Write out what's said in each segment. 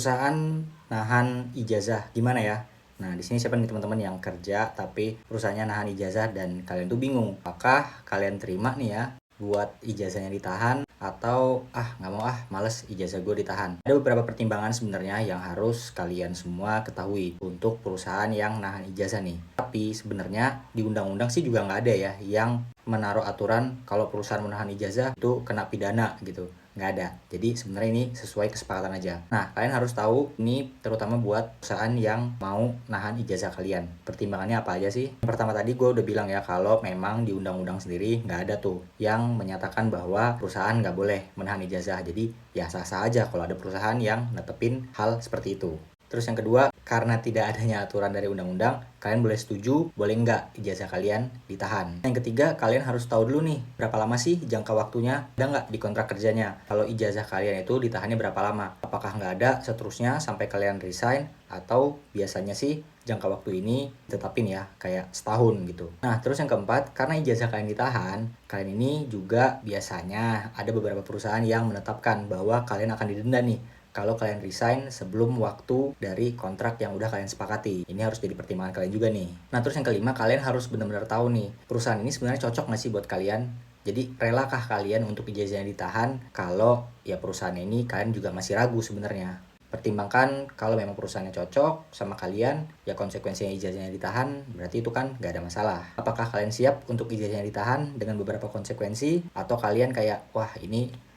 Perusahaan nahan ijazah gimana ya? Nah, di sini siapa nih teman-teman yang kerja tapi perusahaannya nahan ijazah dan kalian tuh bingung, apakah kalian terima nih ya buat ijazahnya ditahan atau nggak mau males ijazah gue ditahan. Ada beberapa pertimbangan sebenarnya yang harus kalian semua ketahui untuk perusahaan yang nahan ijazah nih. Tapi sebenarnya di undang-undang sih juga nggak ada ya yang menaruh aturan kalau perusahaan menahan ijazah itu kena pidana gitu. Nggak ada. Jadi sebenarnya ini sesuai kesepakatan aja. Nah, kalian harus tahu ini terutama buat perusahaan yang mau nahan ijazah kalian. Pertimbangannya apa aja sih? Yang pertama tadi gue udah bilang ya kalau memang di undang-undang sendiri nggak ada tuh yang menyatakan bahwa perusahaan nggak boleh menahan ijazah. Jadi ya sah-sah aja kalau ada perusahaan yang netepin hal seperti itu. Terus yang kedua, karena tidak adanya aturan dari undang-undang, kalian boleh setuju, boleh enggak ijazah kalian ditahan. Yang ketiga, kalian harus tahu dulu nih, berapa lama sih jangka waktunya, ada nggak di kontrak kerjanya. Kalau ijazah kalian itu ditahannya berapa lama? Apakah nggak ada seterusnya sampai kalian resign, atau biasanya sih jangka waktu ini tetapin ya, kayak setahun gitu. Nah, terus yang keempat, karena ijazah kalian ditahan, kalian ini juga biasanya ada beberapa perusahaan yang menetapkan bahwa kalian akan didenda nih kalau kalian resign sebelum waktu dari kontrak yang udah kalian sepakati. Ini harus jadi pertimbangan kalian juga nih. Nah, terus yang kelima, kalian harus benar-benar tahu nih, perusahaan ini sebenarnya cocok nggak sih buat kalian? Jadi, relakah kalian untuk ijazahnya ditahan kalau ya perusahaan ini kalian juga masih ragu sebenarnya? Pertimbangkan kalau memang perusahaannya cocok sama kalian, ya konsekuensinya ijazahnya ditahan, berarti itu kan nggak ada masalah. Apakah kalian siap untuk ijazahnya ditahan dengan beberapa konsekuensi? Atau kalian kayak, wah ini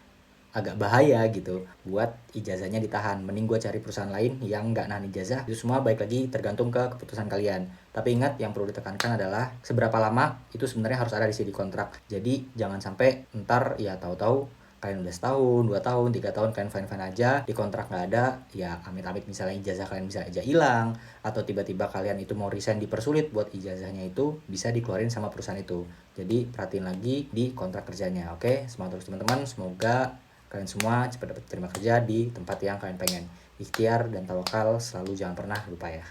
agak bahaya gitu buat ijazahnya ditahan, mending gue cari perusahaan lain yang nggak nahan ijazah. Itu semua baik lagi tergantung ke keputusan kalian. Tapi ingat, yang perlu ditekankan adalah seberapa lama itu sebenarnya harus ada di sini kontrak. Jadi jangan sampai ntar ya tahu-tahu kalian udah setahun, 2 tahun, 3 tahun kalian fine-fine aja, di kontrak nggak ada, ya amit-amit misalnya ijazah kalian bisa aja hilang, atau tiba-tiba kalian itu mau resign dipersulit buat ijazahnya itu bisa dikeluarin sama perusahaan itu. Jadi perhatiin lagi di kontrak kerjanya. Oke, semangat terus teman-teman, semoga kalian semua cepat dapat terima kerja di tempat yang kalian pengen. Ikhtiar dan tawakal selalu jangan pernah lupa ya.